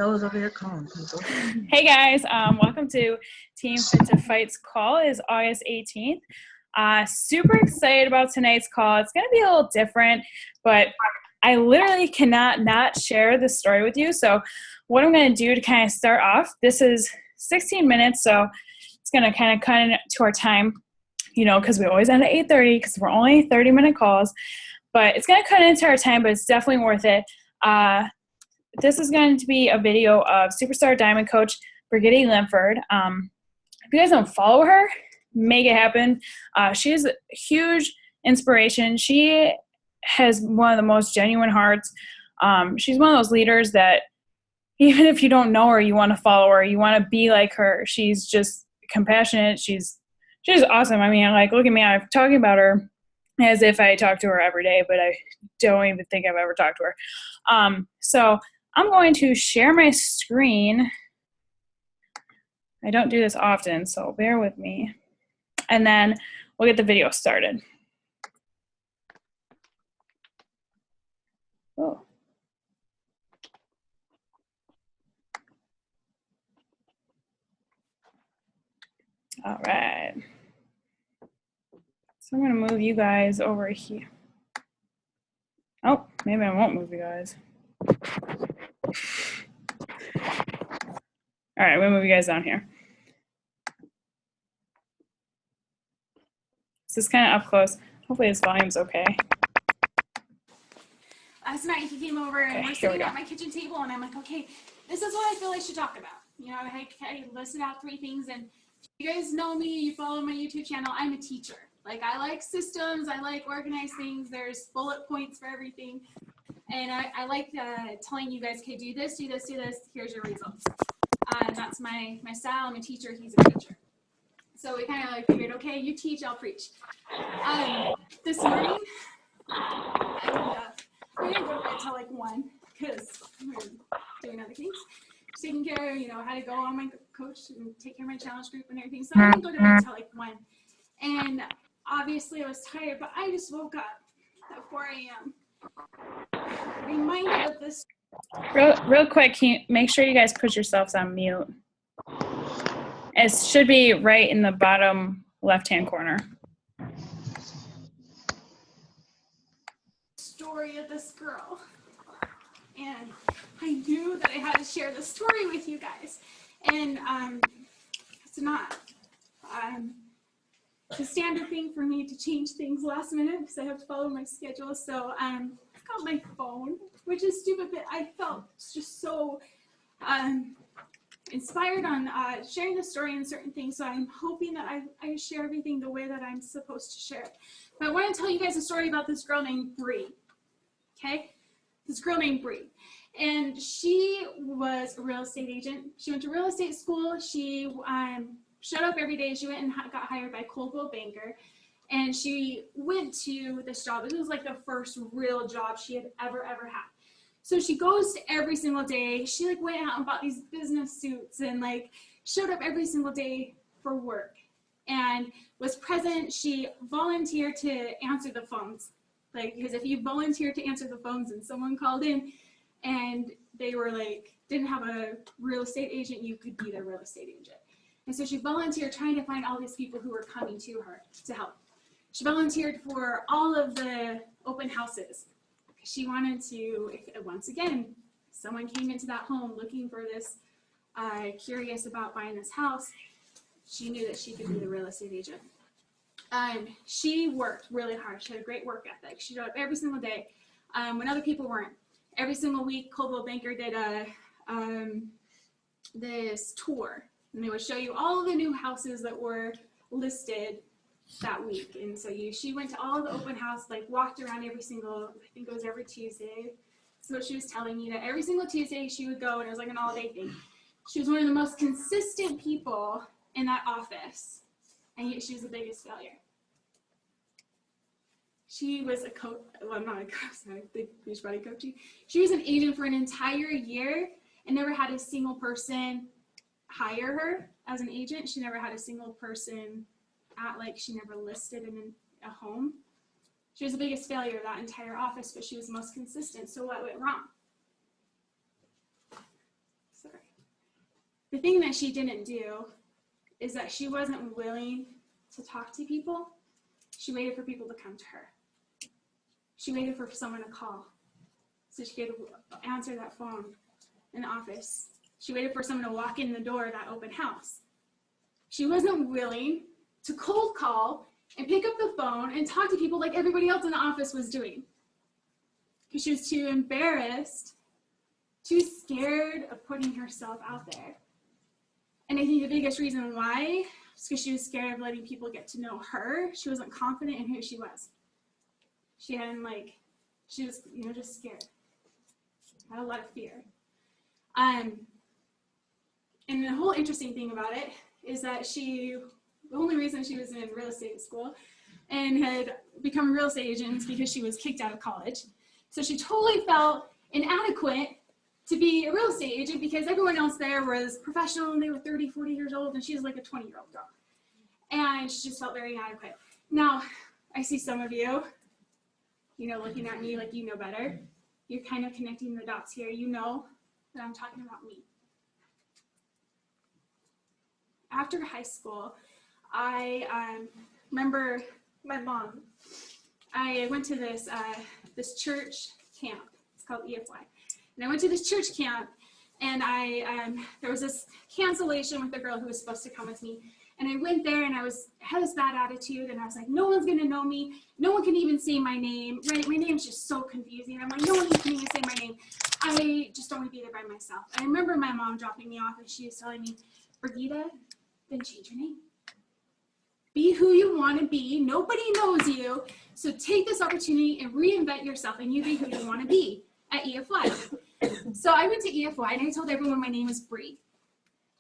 Those over here calling people. Hey guys, welcome to Team Fit to Fight's call. It is August 18th. Super excited about tonight's call. It's going to be a little different, but I literally cannot not share this story with you. So what I'm going to do to kind of start off, this is 16 minutes, so it's going to kind of cut into our time, you know, because we always end at 8:30 because we're only 30-minute calls. But it's going to cut into our time, but it's definitely worth it. This is going to be a video of Superstar Diamond Coach Brigitte Linford. If you guys don't follow her, make it happen. She's a huge inspiration. She has one of the most genuine hearts. She's one of those leaders that even if you don't know her, you want to follow her. You want to be like her. She's just compassionate. She's awesome. I mean, like, look at me. I'm talking about her as if I talk to her every day, but I don't even think I've ever talked to her. So I'm going to share my screen. I don't do this often, so bear with me. And then we'll get the video started. Oh. All right. So I'm going to move you guys over here. Oh, maybe I won't move you guys. All right, I'm going to move you guys down here. This is kind of up close. Hopefully this volume's okay. Last night he came over and we're sitting at my kitchen table and I'm like, okay, this is what I feel I should talk about. You know, I listed out 3 things, and you guys know me, you follow my YouTube channel, I'm a teacher. Like, I like systems, I like organized things, there's bullet points for everything. And I like telling you guys, okay, do this, do this, do this, here's your results. That's my style. I'm a teacher, he's a preacher. So we kind of like figured, okay, you teach, I'll preach. This morning, I woke up. I didn't go to bed until like 1 because we were doing other things. Just taking care of, you know, how to go on my coach and take care of my challenge group and everything. So I didn't go to bed until like 1. And obviously I was tired, but I just woke up at 4 a.m. reminded of this. Real quick, can you make sure you guys put yourselves on mute? It should be right in the bottom left-hand corner. Story of this girl. And I knew that I had to share this story with you guys. And it's not the standard thing for me to change things last minute because I have to follow my schedule. So I've got my phone, which is stupid, but I felt just so inspired on sharing the story and certain things. So I'm hoping that I share everything the way that I'm supposed to share it. But I want to tell you guys a story about this girl named Bree. Okay? This girl named Bree. And she was a real estate agent. She went to real estate school. She showed up every day. She went and got hired by Coldwell Banker. And she went to this job. It was like the first real job she had ever had. So she goes to every single day. She like went out and bought these business suits and like showed up every single day for work and was present. She volunteered to answer the phones. Like, because if you volunteered to answer the phones and someone called in and they were like, didn't have a real estate agent, you could be their real estate agent. And so she volunteered trying to find all these people who were coming to her to help. She volunteered for all of the open houses. She wanted to, once again, someone came into that home looking for this, curious about buying this house, she knew that she could be the real estate agent. She worked really hard. She had a great work ethic. She showed up every single day when other people weren't. Every single week, Coldwell Banker did this tour, and they would show you all the new houses that were listed that week. And so she went to all the open house, like walked around every single, I think it was every Tuesday. So what she was telling me, that every single Tuesday she would go, and it was like an all-day thing. She was one of the most consistent people in that office, and yet she was the biggest failure. She was a coach, well, not a coach, sorry, the Beachbody coaching. She was an agent for an entire year and never had a single person hire her as an agent. She never had a single person she never listed in a home. She was the biggest failure of that entire office, but she was the most consistent. So what went wrong? the thing that she didn't do is that she wasn't willing to talk to people. She waited for people to come to her. She waited for someone to call so she could answer that phone in the office. She waited for someone to walk in the door of that open house. She wasn't willing to cold call and pick up the phone and talk to people like everybody else in the office was doing. Because she was too embarrassed, too scared of putting herself out there. And I think the biggest reason why is because she was scared of letting people get to know her. She wasn't confident in who she was. She was, just scared. Had a lot of fear. And the whole interesting thing about it is that the only reason she was in real estate school and had become a real estate agent is because she was kicked out of college. So she totally felt inadequate to be a real estate agent because everyone else there was professional and they were 30, 40 years old and she was like a 20-year-old girl. And she just felt very inadequate. Now, I see some of you, looking at me like you know better. You're kind of connecting the dots here. You know that I'm talking about me. After high school, I remember my mom. I went to this church camp. It's called EFY. And I went to this church camp, and there was this cancellation with the girl who was supposed to come with me. And I went there, and had this bad attitude, and I was like, no one's gonna know me. No one can even say my name. My name's just so confusing. I'm like, no one can even say my name. I just don't want to be there by myself. I remember my mom dropping me off, and she was telling me, Brigitte, then change your name. Be who you want to be. Nobody knows you. So take this opportunity and reinvent yourself, and you be who you want to be at EFY. So I went to EFY, and I told everyone my name is Bree.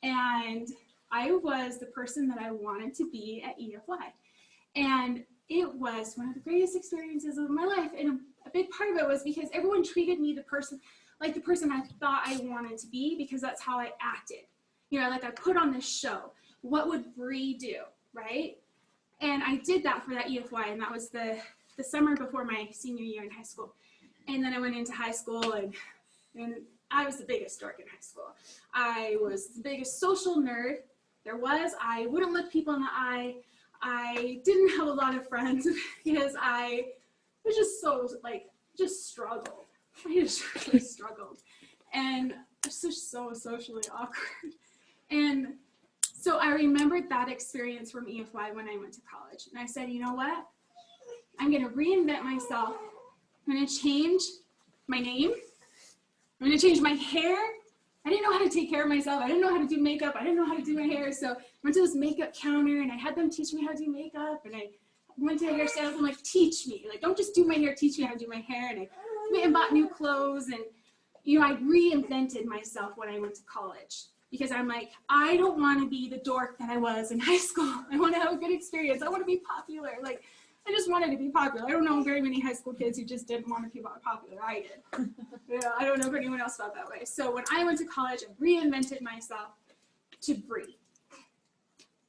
And I was the person that I wanted to be at EFY. And it was one of the greatest experiences of my life. And a big part of it was because everyone treated me like the person I thought I wanted to be, because that's how I acted. Like I put on this show. What would Bree do, right? And I did that for that EFY, and that was the summer before my senior year in high school. And then I went into high school, and I was the biggest dork in high school. I was the biggest social nerd there was. I wouldn't look people in the eye. I didn't have a lot of friends because I was just just struggled. I just really struggled. And I was just so socially awkward. And so I remembered that experience from EFY when I went to college. And I said, you know what? I'm going to reinvent myself. I'm going to change my name. I'm going to change my hair. I didn't know how to take care of myself. I didn't know how to do makeup. I didn't know how to do my hair. So I went to this makeup counter, and I had them teach me how to do makeup. And I went to a hairstylist and like, teach me. Like, don't just do my hair, teach me how to do my hair. And I went and bought new clothes. And, I reinvented myself when I went to college. Because I'm like, I don't want to be the dork that I was in high school. I want to have a good experience. I want to be popular. Like, I just wanted to be popular. I don't know very many high school kids who just didn't want to be popular. I did. I don't know if anyone else felt that way. So when I went to college, I reinvented myself to Bree.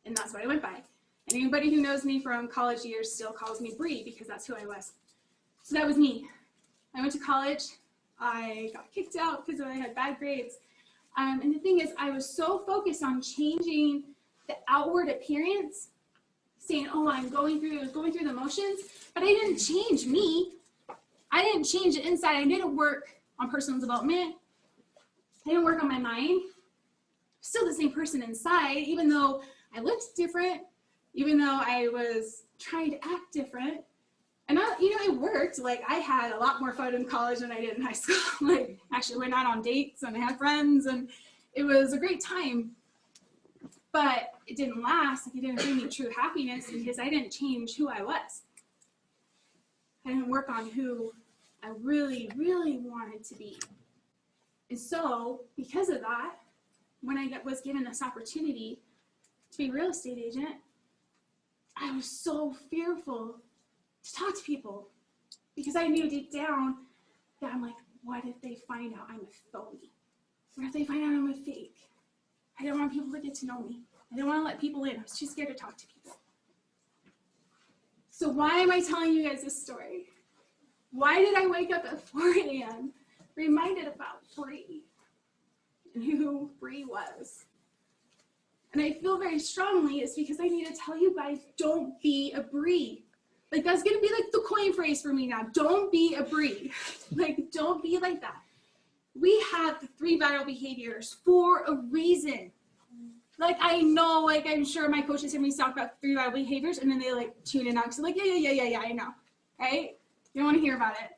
And that's what I went by. And anybody who knows me from college years still calls me Bree because that's who I was. So that was me. I went to college. I got kicked out because I had bad grades. And the thing is, I was so focused on changing the outward appearance, saying, oh, I was going through the motions, but I didn't change me. I didn't change the inside. I didn't work on personal development. I didn't work on my mind. Still the same person inside, even though I looked different, even though I was trying to act different. And it worked. Like, I had a lot more fun in college than I did in high school. Like, actually went out on dates and I had friends, and it was a great time. But it didn't last. Like, it didn't bring me true happiness because I didn't change who I was. I didn't work on who I really, really wanted to be. And so, because of that, when I was given this opportunity to be a real estate agent, I was so fearful to talk to people because I knew deep down that I'm like, what if they find out I'm a phony? What if they find out I'm a fake? I didn't want people to get to know me. I didn't want to let people in. I was too scared to talk to people. So why am I telling you guys this story? Why did I wake up at 4 a.m. reminded about Bree and who Bree was? And I feel very strongly it's because I need to tell you guys, don't be a breed. Like, that's going to be like the coin phrase for me now. Don't be a breed. Like, don't be like that. We have the 3 vital behaviors for a reason. Like, I know, like, I'm sure my coaches hear me talk about 3 vital behaviors, and then they, like, tune in out because they're like, yeah, I know, right? You don't want to hear about it.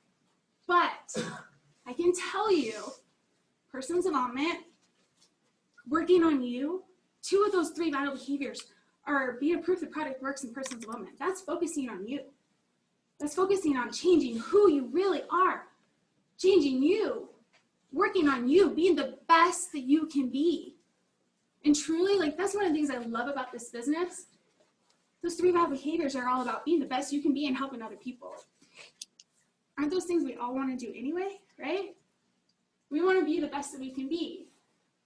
But I can tell you, person's involvement, working on you, 2 of those 3 vital behaviors are being proof the product works in person's development. That's focusing on you. That's focusing on changing who you really are, changing you, working on you, being the best that you can be. And truly, like, that's one of the things I love about this business. Those 3 vital behaviors are all about being the best you can be and helping other people. Aren't those things we all want to do anyway, right? We want to be the best that we can be.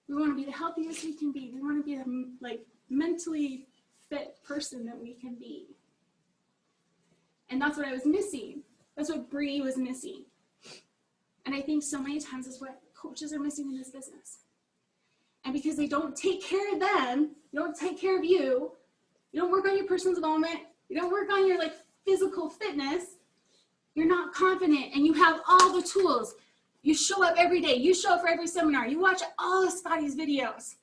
We want to be the healthiest we can be. We want to be the, like, mentally fit person that we can be. And that's what I was missing. That's what Bree was missing. And I think so many times is what coaches are missing in this business. And because they don't take care of them, you don't take care of you, you don't work on your personal development, you don't work on your, like, physical fitness, you're not confident, and you have all the tools. You show up every day, you show up for every seminar, you watch all of Scotty's videos,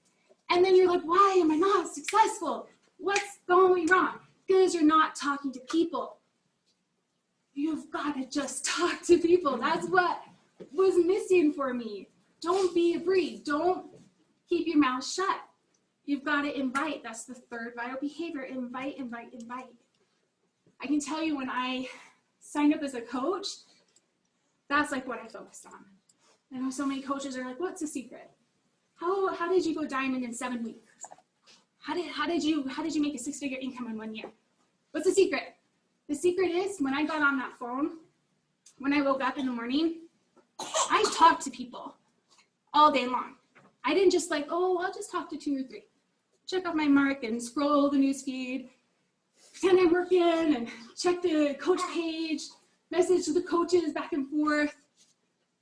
and then you're like, why am I not successful? What's going wrong? Because you're not talking to people. You've got to just talk to people. That's what was missing for me. Don't be a breed. Don't keep your mouth shut. You've got to invite. That's the 3rd vital behavior. Invite, invite, invite. I can tell you when I signed up as a coach, that's like what I focused on. I know so many coaches are like, what's the secret? How did you go diamond in 7 weeks? How did you make a 6-figure income in 1 year? What's the secret? The secret is when I got on that phone, when I woke up in the morning, I talked to people all day long. I didn't just like, oh, I'll just talk to 2 or 3. Check off my mark and scroll the news feed, pretend I'm working and check the coach page, message to the coaches back and forth,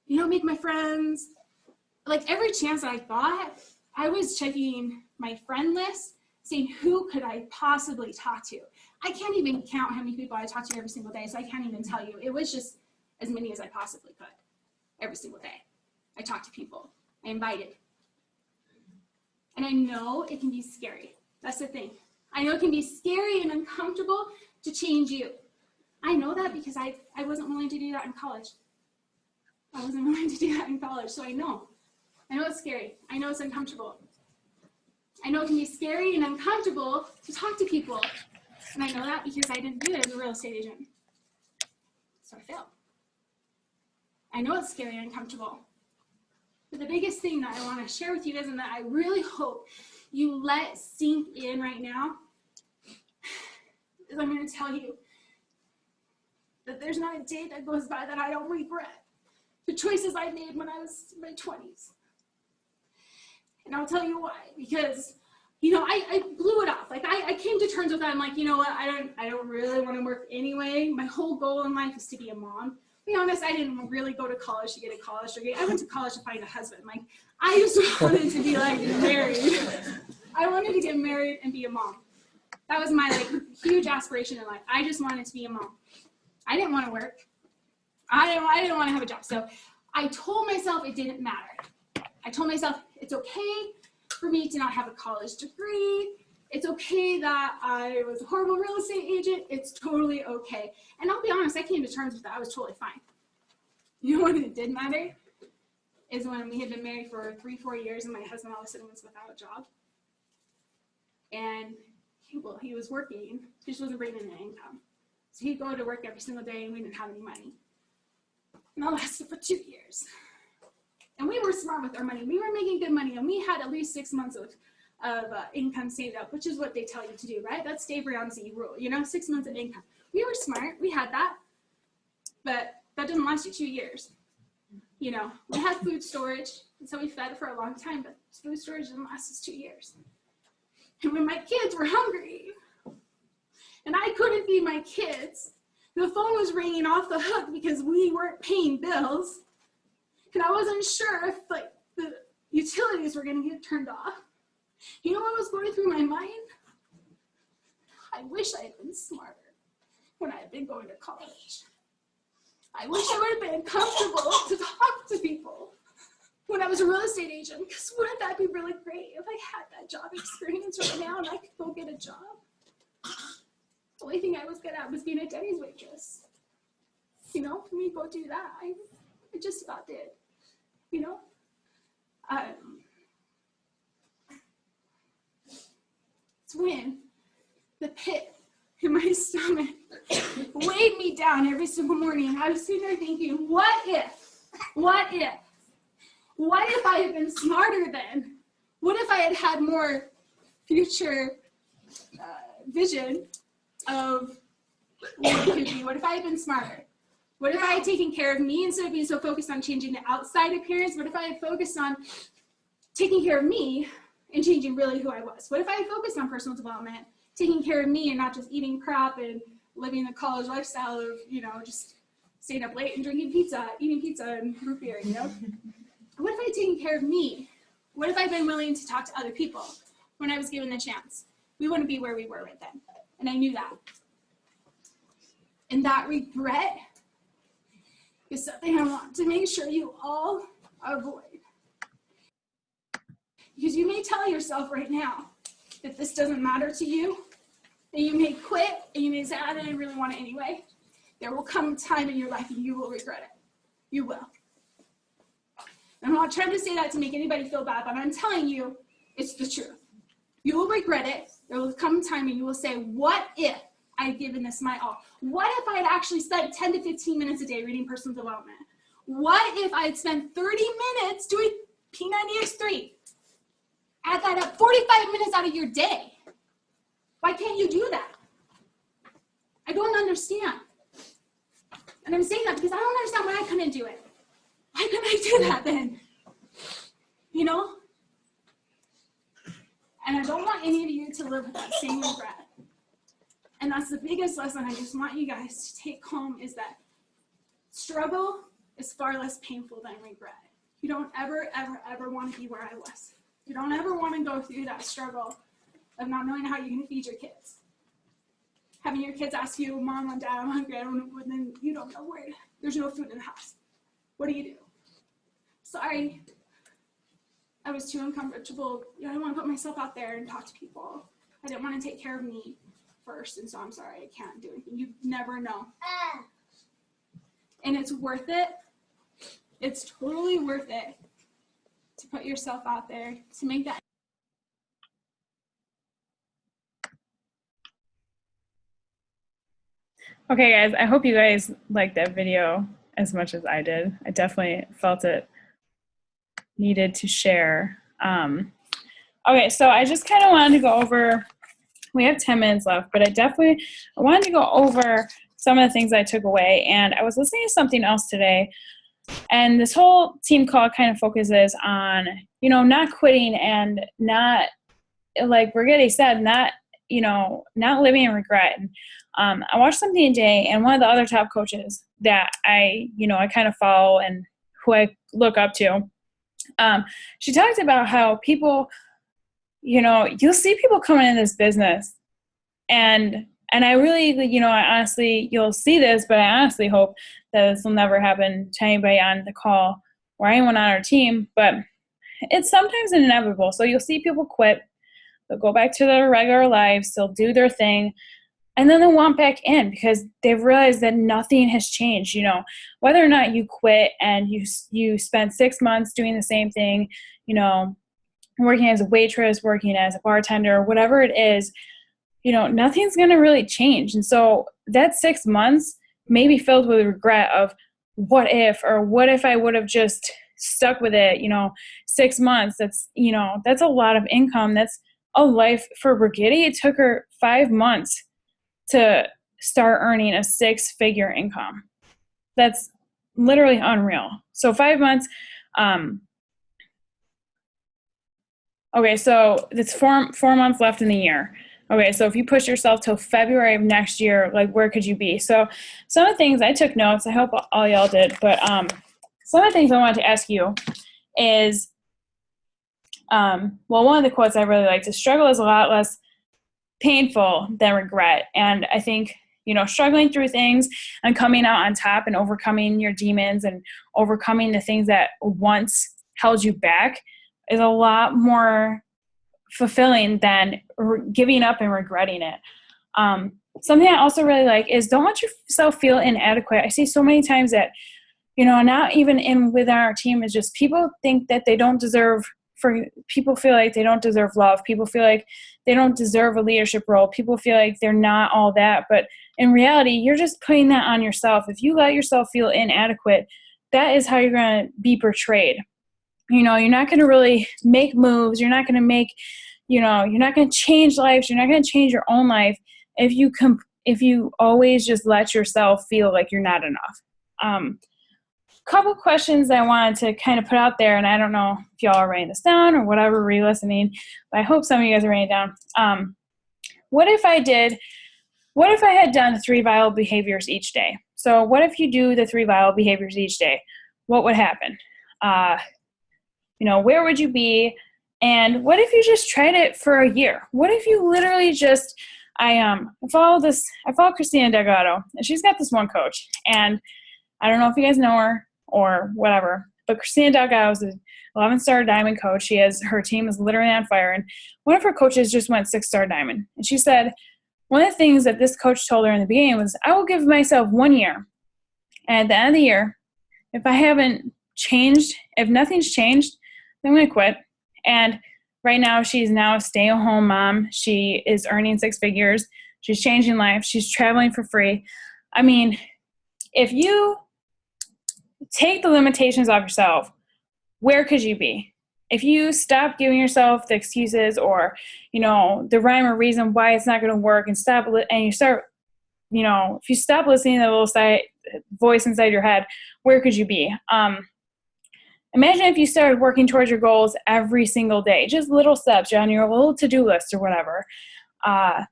you know, make my friends. Like, every chance that I got, I was checking my friend list, saying who could I possibly talk to. I can't even count how many people I talk to every single day, so I can't even tell you. It was just as many as I possibly could every single day. I talked to people. I invited. And I know it can be scary. That's the thing. I know it can be scary and uncomfortable to change you. I know that because I wasn't willing to do that in college. I wasn't willing to do that in college, so I know. I know it's scary. I know it's uncomfortable. I know it can be scary and uncomfortable to talk to people. And I know that because I didn't do it as a real estate agent. So I failed. I know it's scary and uncomfortable. But the biggest thing that I want to share with you guys, and that I really hope you let sink in right now, is I'm going to tell you that there's not a day that goes by that I don't regret the choices I made when I was in my 20s. And I'll tell you why. Because, you know, I blew it off. Like, I came to terms with that. I'm like, you know what? I don't really want to work anyway. My whole goal in life is to be a mom. To be honest, I didn't really go to college to get a college degree. I went to college to find a husband. Like, I just wanted to be, like, married. I wanted to get married and be a mom. That was my, like, huge aspiration in life. I just wanted to be a mom. I didn't want to work. I didn't want to have a job. So I told myself it didn't matter. I told myself it's okay for me to not have a college degree. It's okay that I was a horrible real estate agent. It's totally okay. And I'll be honest, I came to terms with that. I was totally fine. You know what it did matter? Is when we had been married for 3-4 years and my husband all of a sudden was without a job. And he was working, he just wasn't bringing in income. So he'd go to work every single day and we didn't have any money. And that lasted for 2 years. And we were smart with our money. We were making good money, and we had at least 6 months of income saved up, which is what they tell you to do, right? That's Dave Ramsey rule, you know, 6 months of income. We were smart. We had that. But that didn't last you 2 years. You know, we had food storage, and so we fed for a long time, but food storage didn't last us 2 years. And when my kids were hungry, and I couldn't feed my kids, the phone was ringing off the hook because we weren't paying bills. And I wasn't sure if, like, the utilities were going to get turned off. You know what was going through my mind? I wish I had been smarter when I had been going to college. I wish I would have been comfortable to talk to people when I was a real estate agent, because wouldn't that be really great if I had that job experience right now and I could go get a job? The only thing I was good at was being a Denny's waitress. You know, for me to go do that, I just about did. You know? It's when the pit in my stomach weighed me down every single morning, and I was sitting there thinking, what if I had been smarter then? What if I had had more future vision of what it could be? What if I had been smarter? What if I had taken care of me instead of being so focused on changing the outside appearance? What if I had focused on taking care of me and changing really who I was? What if I had focused on personal development, taking care of me and not just eating crap and living the college lifestyle of, you know, just staying up late and drinking pizza, eating pizza and root beer, you know? What if I had taken care of me? What if I'd been willing to talk to other people when I was given the chance? We wouldn't be where we were right then. And I knew that. And that regret is something I want to make sure you all avoid. Because you may tell yourself right now that this doesn't matter to you, and you may quit, and you may say, I didn't really want it anyway. There will come a time in your life and you will regret it. You will. I'm not trying to say that to make anybody feel bad, but I'm telling you, it's the truth. You will regret it. There will come a time and you will say, what if I had given this my all? What if I had actually spent 10 to 15 minutes a day reading personal development? What if I had spent 30 minutes doing P90X3? Add that up, 45 minutes out of your day. Why can't you do that? I don't understand. And I'm saying that because I don't understand why I couldn't do it. Why couldn't I do that then? You know? And I don't want any of you to live with that same regret. And that's the biggest lesson I just want you guys to take home, is that struggle is far less painful than regret. You don't ever, ever, ever want to be where I was. You don't ever want to go through that struggle of not knowing how you're going to feed your kids. Having your kids ask you, Mom and Dad, I'm hungry, I don't know, and then you don't know where, there's no food in the house. What do you do? Sorry, I was too uncomfortable. I didn't want to put myself out there and talk to people. I didn't want to take care of me first, and so I'm sorry, I can't do anything. You never know. And it's worth it. It's totally worth it to put yourself out there, to make that. Okay, guys, I hope you guys liked that video as much as I did. I definitely felt it needed to share. Okay, so I just kind of wanted to go over, we have 10 minutes left, but I wanted to go over some of the things I took away. And I was listening to something else today, and this whole team call kind of focuses on, you know, not quitting and not, like Brigitte said, not living in regret. And, I watched something today, and one of the other top coaches that I kind of follow and who I look up to, she talked about how people, you'll see people coming in this business, and I really, I honestly, you'll see this, but I honestly hope that this will never happen to anybody on the call or anyone on our team, but it's sometimes inevitable. So you'll see people quit, they'll go back to their regular lives, they'll do their thing, and then they'll want back in because they've realized that nothing has changed. Whether or not you quit and you spend 6 months doing the same thing, working as a waitress, working as a bartender, whatever it is, nothing's going to really change. And so that 6 months may be filled with regret of what if I would have just stuck with it, 6 months, that's a lot of income. That's a life for Brigitte. It took her 5 months to start earning a 6-figure income. That's literally unreal. So 5 months. Okay, so it's four months left in the year. Okay, so if you push yourself till February of next year, like where could you be? So some of the things, I took notes, I hope all y'all did, but some of the things I wanted to ask you is, Well, one of the quotes I really liked is struggle is a lot less painful than regret. And I think, struggling through things and coming out on top and overcoming your demons and overcoming the things that once held you back is a lot more fulfilling than giving up and regretting it. Something I also really like is don't let yourself feel inadequate. I see so many times that, not even within our team, is just people think that they don't deserve, people feel like they don't deserve love. People feel like they don't deserve a leadership role. People feel like they're not all that. But in reality, you're just putting that on yourself. If you let yourself feel inadequate, that is how you're going to be portrayed. You're not going to really make moves. You're not going to make, you're not going to change lives. You're not going to change your own life if you always just let yourself feel like you're not enough. Couple questions I wanted to kind of put out there, and I don't know if y'all are writing this down or whatever, re-listening, but I hope some of you guys are writing it down. What if I had done 3 vital behaviors each day? So what if you do the 3 vital behaviors each day? What would happen? Where would you be? And what if you just tried it for a year? What if you literally just, I follow Christina Delgado, and she's got this one coach, and I don't know if you guys know her or whatever, but Christina Delgado is an 11-star diamond coach. Her team is literally on fire, and one of her coaches just went 6-star diamond. And she said, one of the things that this coach told her in the beginning was, I will give myself 1 year. And at the end of the year, if I haven't changed, if nothing's changed, then I'm going to quit. And right now, she's now a stay-at-home mom. She is earning 6 figures. She's changing life. She's traveling for free. I mean, if you take the limitations off yourself, where could you be? If you stop giving yourself the excuses or, the rhyme or reason why it's not going to work and you start, if you stop listening to the little voice inside your head, where could you be? Imagine if you started working towards your goals every single day, just little steps on your little to-do list or whatever. And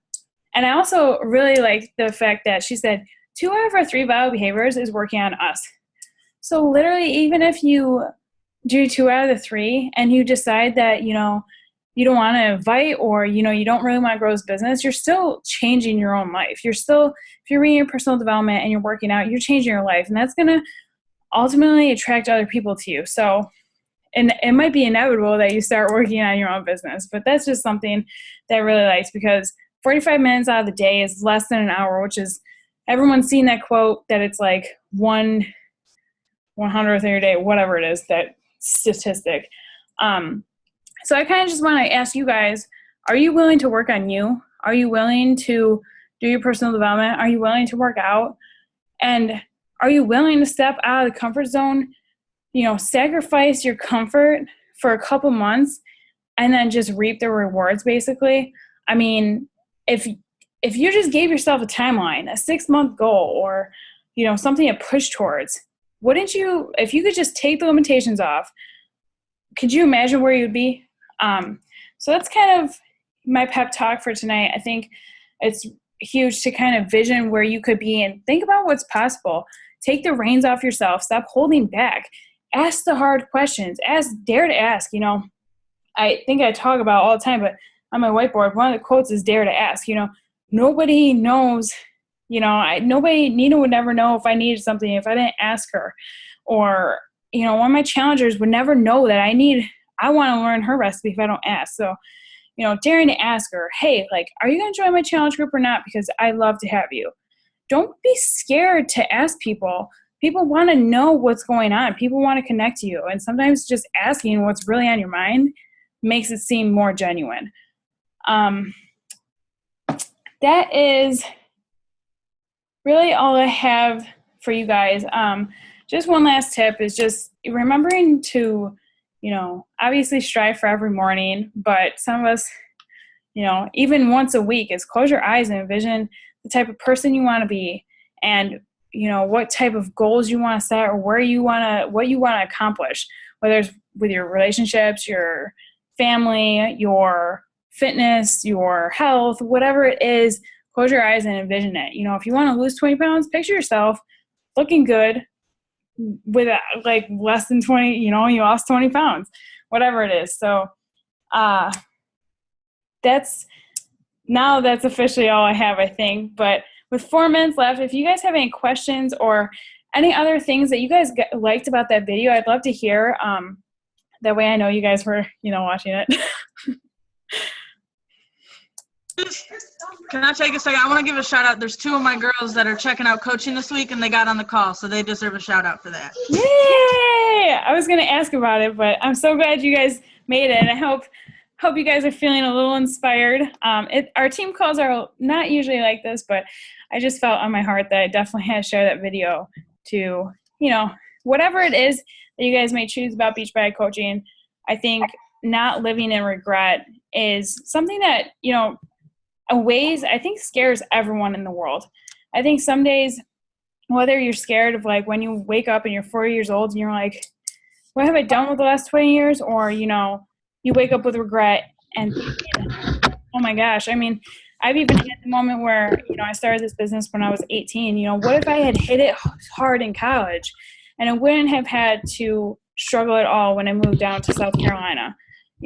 I also really like the fact that she said 2 out of our 3 vital behaviors is working on us. So literally, even if you do 2 out of the 3 and you decide that, you don't want to invite or, you don't really want to grow this business, you're still changing your own life. If you're reading your personal development and you're working out, you're changing your life. And that's going to ultimately attract other people to you. So, and it might be inevitable that you start working on your own business, but that's just something that I really liked, because 45 minutes out of the day is less than an hour, which is, everyone's seen that quote that it's like 1/100th of your day, whatever it is, that statistic. So I kind of just want to ask you guys, are you willing to work on you? Are you willing to do your personal development? Are you willing to work out? And are you willing to step out of the comfort zone, sacrifice your comfort for a couple months and then just reap the rewards, basically? I mean, if you just gave yourself a timeline, a 6-month goal, or, something to push towards, if you could just take the limitations off, could you imagine where you'd be? So that's kind of my pep talk for tonight. I think it's huge to kind of vision where you could be and think about what's possible. Take the reins off yourself. Stop holding back. Ask the hard questions. Dare to ask. I think I talk about all the time, but on my whiteboard, one of the quotes is dare to ask. Nobody knows, Nina would never know if I needed something if I didn't ask her. Or, one of my challengers would never know that I want to learn her recipe if I don't ask. So, daring to ask her, hey, are you going to join my challenge group or not? Because I'd love to have you. Don't be scared to ask people. People want to know what's going on. People want to connect to you. And sometimes just asking what's really on your mind makes it seem more genuine. That is really all I have for you guys. Just one last tip is just remembering to, obviously strive for every morning, but some of us, even once a week, is close your eyes and envision the type of person you want to be and, what type of goals you want to set or what you want to accomplish, whether it's with your relationships, your family, your fitness, your health, whatever it is. Close your eyes and envision it. If you want to lose 20 pounds, picture yourself looking good with less than 20, you lost 20 pounds, whatever it is. So That's officially all I have, I think. But with 4 minutes left, if you guys have any questions or any other things that you guys liked about that video, I'd love to hear. That way I know you guys were, watching it. Can I take a second? I want to give a shout out. There's 2 of my girls that are checking out coaching this week, and they got on the call, so they deserve a shout out for that. Yay! I was going to ask about it, but I'm so glad you guys made it, and I hope you guys are feeling a little inspired. Our team calls are not usually like this, but I just felt on my heart that I definitely had to share that video to, whatever it is that you guys may choose about Beachbody coaching. I think not living in regret is something that, I think scares everyone in the world. I think some days, whether you're scared of like when you wake up and you're 40 years old and you're like, what have I done with the last 20 years? Or, you wake up with regret and thinking, oh my gosh. I mean, I've even had the moment where, I started this business when I was 18. What if I had hit it hard in college and I wouldn't have had to struggle at all when I moved down to South Carolina?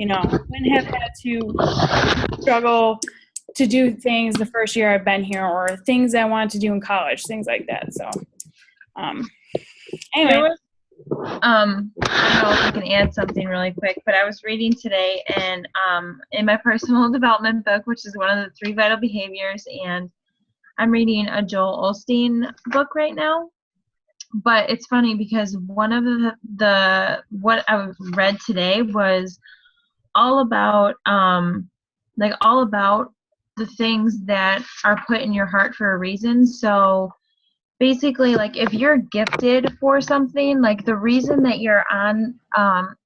I wouldn't have had to struggle to do things the first year I've been here or things I wanted to do in college, things like that. So, anyway. I don't know if I can add something really quick, but I was reading today and in my personal development book, which is one of the 3 vital behaviors, and I'm reading a Joel Osteen book right now. But it's funny because one of the what I read today was all about the things that are put in your heart for a reason. So basically, like if you're gifted for something, like the reason that you're on,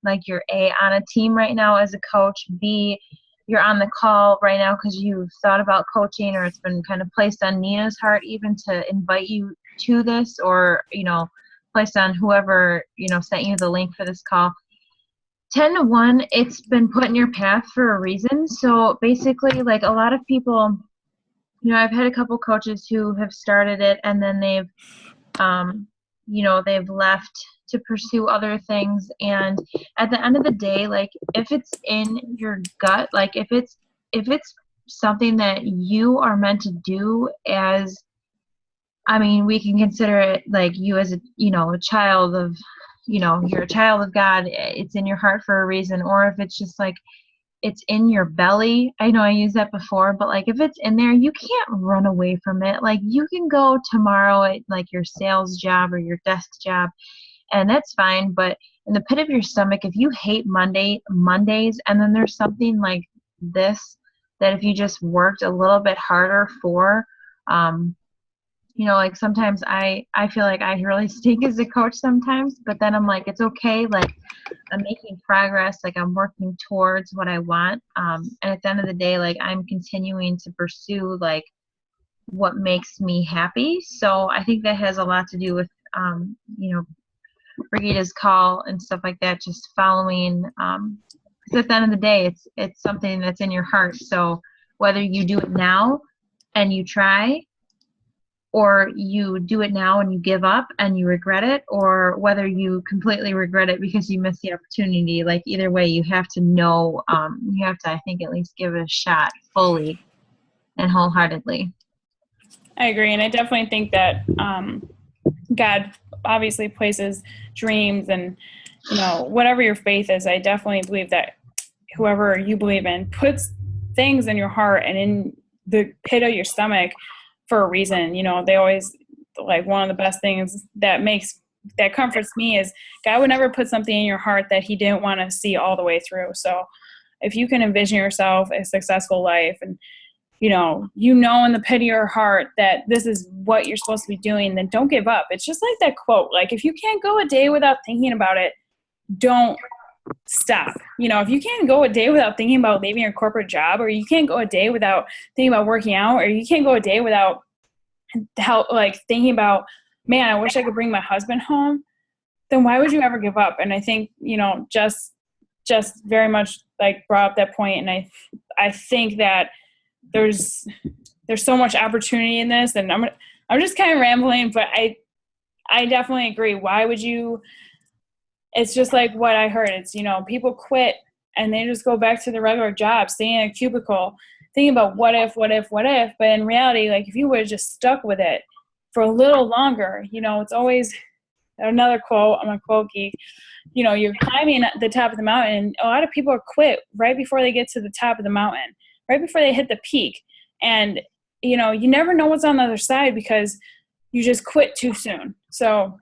like you're on a team right now as a coach, B, you're on the call right now because you've thought about coaching, or it's been kind of placed on Nina's heart even to invite you to this, or, placed on whoever, sent you the link for this call. 10 to 1, it's been put in your path for a reason. So basically, like a lot of people, I've had a couple coaches who have started it and then they've, they've left to pursue other things. And at the end of the day, like if it's in your gut, like if it's something that you are meant to do we can consider it like you as a child of, you're a child of God, it's in your heart for a reason. Or if it's just like, it's in your belly. I know I used that before, but like if it's in there, you can't run away from it. Like you can go tomorrow at like your sales job or your desk job, and that's fine. But in the pit of your stomach, if you hate Mondays, and then there's something like this that if you just worked a little bit harder for, like sometimes I feel like I really stink as a coach sometimes, but then I'm like, it's okay. Like I'm making progress. Like I'm working towards what I want. And at the end of the day, like I'm continuing to pursue like what makes me happy. So I think that has a lot to do with, Brigida's call and stuff like that, just following, because at the end of the day, it's something that's in your heart. So whether you do it now and you try, or you do it now and you give up and you regret it, or whether you completely regret it because you missed the opportunity, like either way, you have to know, you have to, I think, at least give it a shot fully and wholeheartedly. I agree. And I definitely think that God obviously places dreams and, whatever your faith is, I definitely believe that whoever you believe in puts things in your heart and in the pit of your stomach for a reason. They always, like, one of the best things that comforts me is God would never put something in your heart that he didn't want to see all the way through. So if you can envision yourself a successful life and, in the pit of your heart that this is what you're supposed to be doing, then don't give up. It's just like that quote, like if you can't go a day without thinking about it, don't stop. If you can't go a day without thinking about leaving your corporate job, or you can't go a day without thinking about working out, or you can't go a day without thinking about, man, I wish I could bring my husband home, then why would you ever give up? And I think, just very much like brought up that point. And I think that there's so much opportunity in this, and I'm just kind of rambling, but I definitely agree. Why would you? It's just like what I heard. It's, people quit and they just go back to their regular job, stay in a cubicle, thinking about what if. But in reality, like if you would have just stuck with it for a little longer, you know, it's always another quote. I'm a quote geek. You know, you're climbing the top of the mountain, and a lot of people quit right before they get to the top of the mountain, right before they hit the peak. And, you know, you never know what's on the other side because you just quit too soon. So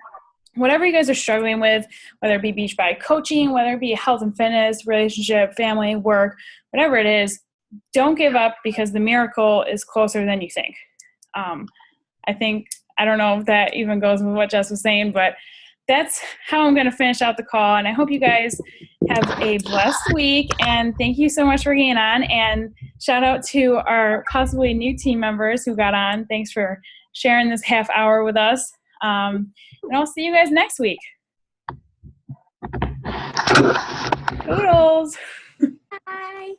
whatever you guys are struggling with, whether it be Beachbody coaching, whether it be health and fitness, relationship, family, work, whatever it is, don't give up because the miracle is closer than you think. I don't know if that even goes with what Jess was saying, but that's how I'm going to finish out the call. And I hope you guys have a blessed week. And thank you so much for getting on. And shout out to our possibly new team members who got on. Thanks for sharing this half hour with us. And I'll see you guys next week. Toodles. Bye.